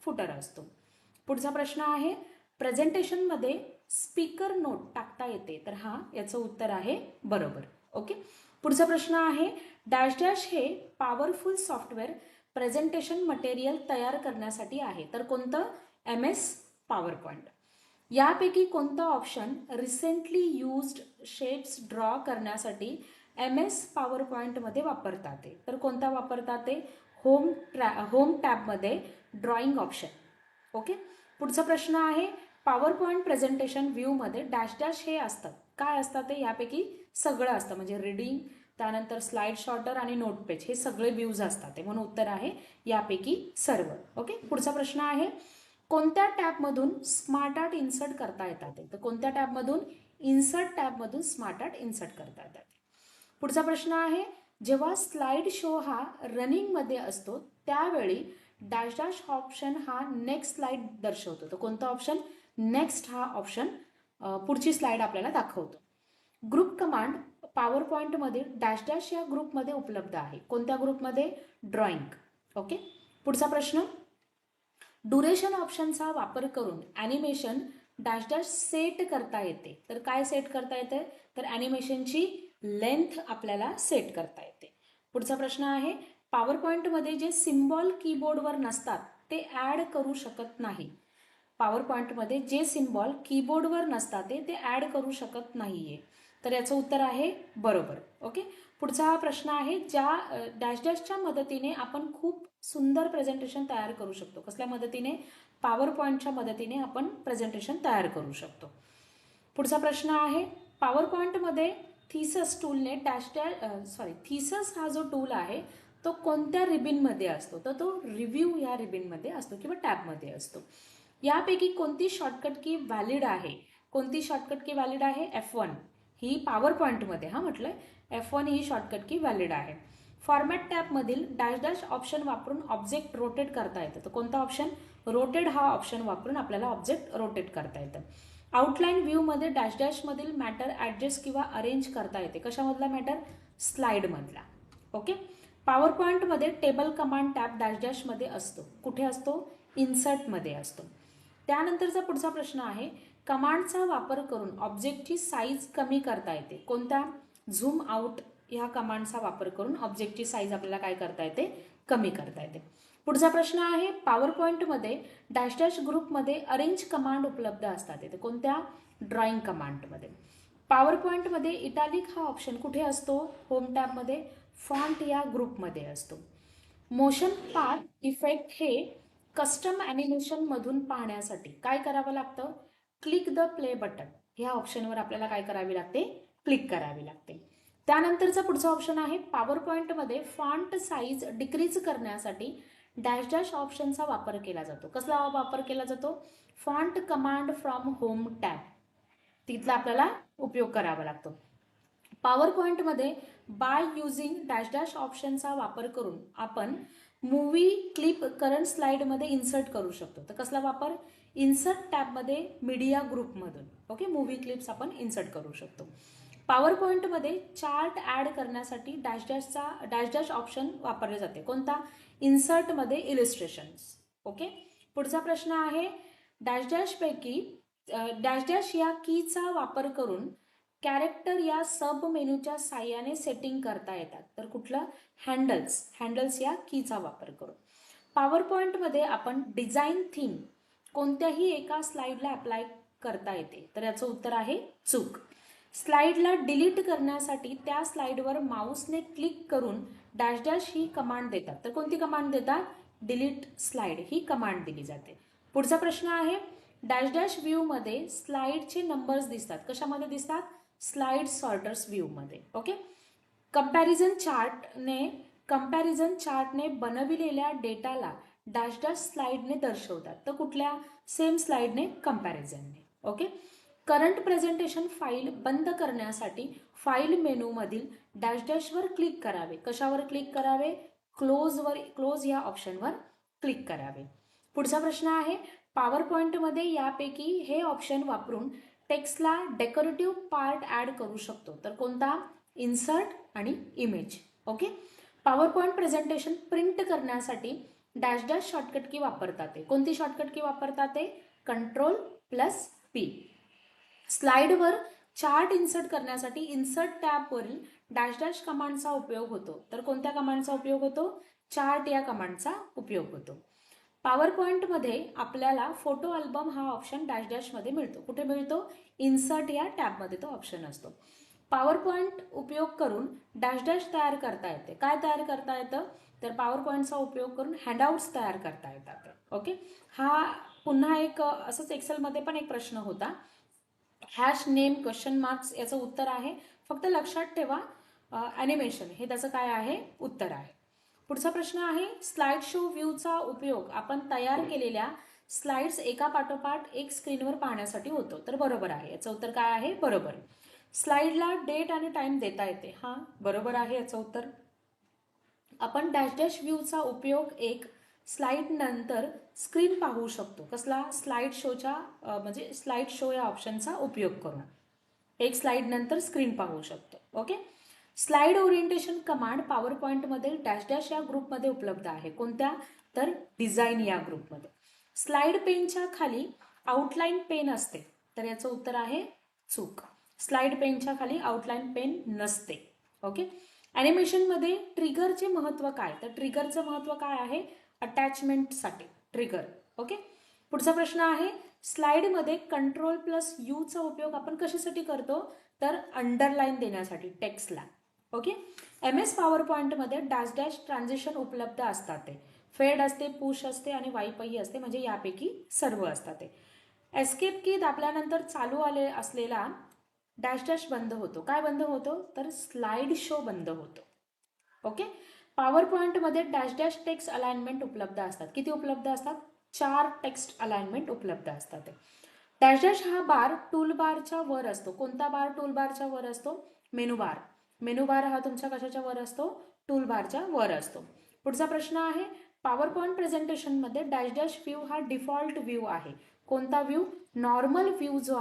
Footer असतो. पुढचा प्रश्न आहे, प्रेझेंटेशनमध्ये स्पीकर नोट टाकता येते, तर हा याचं उत्तर आहे बरोबर. ओके. पुढचा प्रश्न आहे, डॅश डॅश हे पॉवरफुल सॉफ्टवेअर प्रेझेंटेशन मटेरियल तयार करण्यासाठी आहे, तर कोणतं? MS PowerPoint. यापैकी कोणतं option recently used shapes draw करण्यासाठी MS पॉवरपॉईंटमध्ये वापरतात? तर कोणता वापरतात ते? होम टॅबमध्ये ड्रॉइंग ऑप्शन. ओके. पुढचा प्रश्न आहे, पॉवरपॉईंट प्रेझेंटेशन व्ह्यूमध्ये डॅश डॅश हे असतात, काय असतात ते? यापैकी सगळं असतं, म्हणजे रीडिंग, त्यानंतर स्लाइड शॉर्टर आणि नोट पेज, हे सगळे व्ह्यूज असतात ते, म्हणून उत्तर आहे यापैकी सर्व. ओके. पुढचा प्रश्न आहे, कोणत्या टॅबमधून स्मार्ट आर्ट इन्सर्ट करता येतात? तर कोणत्या टॅबमधून? इन्सर्ट टॅबमधून स्मार्ट आर्ट इन्सर्ट करता येतात. पुढचा प्रश्न आहे, जेव्हा स्लाइड शो हा रनिंगमध्ये असतो त्यावेळी डॅश डॅश ऑप्शन हा नेक्स्ट स्लाइड दर्शवतो, तर कोणता ऑप्शन? नेक्स्ट हा ऑप्शन पुढची स्लाइड आपल्याला दाखवतो. ग्रुप कमांड पॉवर पॉईंटमध्ये डॅश डॅश या ग्रुपमध्ये उपलब्ध आहे, कोणत्या ग्रुपमध्ये? ड्रॉइंग. ओके. पुढचा प्रश्न, ड्युरेशन ऑप्शनचा वापर करून ॲनिमेशन डॅश डॅश सेट करता येते, तर काय सेट करता येते? तर ॲनिमेशनची लेंथ आपल्याला सेट करता येते. पुढचा प्रश्न आहे, पॉवर पॉईंटमध्ये जे सिम्बॉल कीबोर्डवर नसतात ते ॲड करू शकत नाही. पॉवर पॉईंटमध्ये जे सिम्बॉल कीबोर्डवर नसतात ते ॲड करू शकत नाहीये, तर याचं उत्तर आहे बरोबर. ओके. पुढचा प्रश्न आहे, ज्या डॅश डॅशच्या मदतीने आपण खूप सुंदर प्रेझेंटेशन तयार करू शकतो. कसल्या मदतीने? पॉवर पॉईंटच्या मदतीने आपण प्रेझेंटेशन तयार करू शकतो. पुढचा प्रश्न आहे, पॉवर पॉईंटमध्ये थिसस टूलने थिसस हा जो टूल आहे तो कोणत्या रिबिनमध्ये असतो? तर तो रिव्ह्यू या रिबिनमध्ये असतो किंवा टॅबमध्ये असतो. यापैकी कोणती शॉर्टकट की व्हॅलिड आहे? कोणती शॉर्टकट की व्हॅलिड आहे? F1 ही पॉवर पॉईंटमध्ये म्हटलंय, F1 ही शॉर्टकट की व्हॅलिड आहे. फॉर्मॅट टॅबमधील डॅश डॅश ऑप्शन वापरून ऑब्जेक्ट रोटेट करता येतं, तर कोणता ऑप्शन? रोटेट हा ऑप्शन वापरून आपल्याला ऑब्जेक्ट रोटेट करता येतं. आउटलाईन व्ह्यूमध्ये डॅश डॅशमधील मॅटर ॲडजस्ट किंवा अरेंज करता येते, कशामधला मॅटर? स्लाइडमधला. ओके. पॉवर पॉईंटमध्ये टेबल कमांड टॅब डॅश डॅशमध्ये असतो, कुठे असतो? इन्सर्टमध्ये असतो. त्यानंतरचा पुढचा प्रश्न आहे, कमांडचा वापर करून ऑब्जेक्टची साईज कमी करता येते, कोणत्या? झूम आउट ह्या कमांडचा वापर करून ऑब्जेक्टची साईज आपल्याला काय करता येते? कमी करता येते. पुढचा प्रश्न आहे, पॉवर पॉईंटमध्ये डॅश डॅश ग्रुपमध्ये अरेंज कमांड उपलब्ध असतात, ते कोणत्या? ड्रॉइंग कमांडमध्ये. पॉवर पॉईंटमध्ये इटालिक हा ऑप्शन कुठे असतो? होम टॅबमध्ये. फॉन्ट या ग्रुपमध्ये असतो. मोशन पाथ इफेक्ट हे कस्टम ॲनिमेशन मधून पाहण्यासाठी काय करावं लागतं? क्लिक द प्ले बटन ह्या ऑप्शनवर आपल्याला काय करावे लागते? क्लिक करावे लागते. त्यानंतरचा पुढचा ऑप्शन आहे, पॉवर पॉईंटमध्ये फॉन्ट साईज डिक्रीज करण्यासाठी डॅश डॅश ऑप्शनचा वापर केला जातो. कसला वापर केला जातो? Font command from home tab, तिथला आपल्याला उपयोग करावा लागतो. पॉवर पॉईंटमध्ये बाय युझिंग डॅश डॅश ऑप्शनचा वापर करून आपण मूवी क्लिप करंट स्लाइडमध्ये इन्सर्ट करू शकतो, तर कसला वापर? इन्सर्ट टॅबमध्ये मीडिया ग्रुपमधून. ओके. मूवी क्लिप्स आपण इन्सर्ट करू शकतो. पॉवर पॉईंटमध्ये चार्ट ॲड करण्यासाठी डॅश डॅश ऑप्शन वापरले जाते, कोणता? इन्सर्टमध्ये इलिस्ट्रेशन्स. ओके. पुढचा प्रश्न आहे, डॅश डॅशपैकी डॅश डॅश या कीचा वापर करून कॅरेक्टर या सब मेनूच्या साह्याने सेटिंग करता येतात, तर कुठलं? हँडल्स या कीचा वापर करून. पॉवर पॉईंटमध्ये आपण डिझाईन थीम कोणत्याही एका स्लाइडला अप्लाय करता येते, तर याचं उत्तर आहे चूक. स्लाइडला डिलीट करण्यासाठी त्या स्लाइडवर माऊसने क्लिक करून डॅश डॅश ही कमांड देतात, तर कोणती कमांड देतात? डिलीट स्लाइड ही कमांड दिली जाते. पुढचा प्रश्न आहे, डॅश डॅश व्ह्यूमध्ये स्लाइडचे नंबर्स दिसतात, कशामध्ये दिसतात? स्लाइड सॉर्टर्स व्ह्यूमध्ये. ओके. कंपॅरिझन चार्टने बनविलेल्या डेटाला डॅश डॅश स्लाइडने दर्शवतात, तर कुठल्या? सेम स्लाइडने, कंपॅरिझनने. ओके. करंट प्रेझेंटेशन फाईल बंद करण्यासाठी फाईल मेनूमधील डॅश डॅशवर क्लिक करावे, कशावर क्लिक करावे? क्लोज या ऑप्शनवर क्लिक करावे. पुढचा प्रश्न आहे, पॉवर पॉईंटमध्ये यापैकी हे ऑप्शन वापरून टेक्स्टला डेकोरेटिव्ह पार्ट ॲड करू शकतो, तर कोणता? इन्सर्ट आणि image. Okay. Power point presentation print करण्यासाठी डॅश डॅश शॉर्टकट की वापरतात ते. कोणती शॉर्टकट की वापरतात ते? Ctrl+P. स्लाइडवर चार्ट इन्सर्ट करण्यासाठी इन्सर्ट टॅबवरील डॅश डॅश कमांडचा उपयोग होतो. तर कोणत्या कमांडचा उपयोग होतो? चार्ट या कमांडचा उपयोग होतो. पॉवर पॉईंटमध्ये आपल्याला फोटो अल्बम हा ऑप्शन डॅश डॅशमध्ये मिळतो. कुठे मिळतो? इन्सर्ट या टॅबमध्ये तो ऑप्शन असतो. पॉवर पॉईंट उपयोग करून डॅश डॅश तयार करता येते. काय तयार करता येतं? तर पॉवर पॉईंटचा उपयोग करून हँडआउट्स तयार करता येतात. ओके, हा पुन्हा एक असंच एक्सेलमध्ये पण एक प्रश्न होता. हॅश नेम क्वेश्चन मार्क्स याचं उत्तर आहे. फक्त लक्षात ठेवा ॲनिमेशन हे त्याचं काय आहे? उत्तर आहे. पुढचा प्रश्न आहे स्लाइड शो व्ह्यूचा उपयोग आपण तयार केलेल्या स्लाइड्स एका पाठोपाठ एक स्क्रीनवर पाहण्यासाठी होतो. तर बरोबर आहे. याचं उत्तर काय आहे? बरोबर. स्लाइडला डेट आणि टाइम देता येते. हा बरोबर आहे याचं उत्तर. आपण डॅश डॅश व्ह्यूचा उपयोग एक स्लाइड नंतर स्क्रीन पाहू शकतो. कसला? स्लाइड शोच्या म्हणजे स्लाइड शो या ऑप्शनचा उपयोग करून एक स्लाइड नंतर स्क्रीन पाहू शकतो. Okay, slide orientation command power पॉईंटमध्ये डॅश डॅश या ग्रुपमध्ये उपलब्ध आहे. कोणत्या? तर डिझाईन या ग्रुपमध्ये. स्लाइड पेनच्या खाली आउटलाईन पेन असते. तर याचं उत्तर आहे चूक. स्लाइड पेनच्या खाली आउटलाईन पेन नसते. ओके, ॲनिमेशनमध्ये ट्रिगरचे महत्त्व काय? तर ट्रिगरचं महत्त्व काय आहे? अटॅचमेंटसाठी ट्रिगर. ओके, पुढचा प्रश्न आहे स्लाइडमध्ये Ctrl+U चा उपयोग आपण कशासाठी करतो? तर अंडरलाईन देण्यासाठी टेक्स्टला. ओके, MS पॉवर पॉईंटमध्ये डॅश डॅश ट्रान्झिशन उपलब्ध असतात. ते फेड असते, पुश असते आणि वाईपही असते, म्हणजे यापैकी सर्व असतात. ते एस्केप की दाबल्यानंतर चालू असलेला डॅश डॅश बंद होतो. काय बंद होतो? तर स्लाइड शो बंद होतो. ओके, पॉवर पॉईंटमध्ये डॅश डॅश टेक्स्ट अलाइनमेंट उपलब्ध असतात. किती उपलब्ध असतात? 4 टेक्स्ट अलाइनमेंट उपलब्ध असतात. डॅश डॅश हा बार टूल बारच्या वर असतो. कोणता बार टूल बारच्या वर असतो? मेनू बार. मेनू बार हा तुमच्या कशाच्या वर असतो? टूल बारच्या वर असतो. पुढचा प्रश्न आहे पॉवर पॉईंट प्रेझेंटेशनमध्ये डॅश डॅश व्ह्यू हा डिफॉल्ट व्ह्यू आहे. कोणता व्ह्यू? नॉर्मल व्ह्यू जो